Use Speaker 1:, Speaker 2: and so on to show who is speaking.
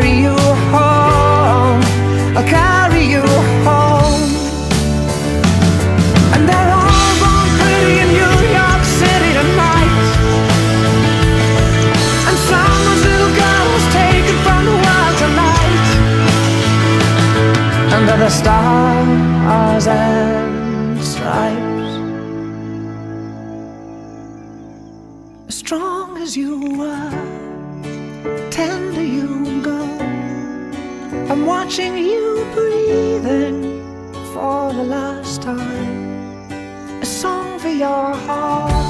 Speaker 1: carry you home, I'll carry you home. And they're all born pretty in New York City tonight, and someone's little girl was taken from the world tonight. Under the stars and stripes, as strong as you were, tender you go. I'm watching you breathing for the last time, a song for your heart.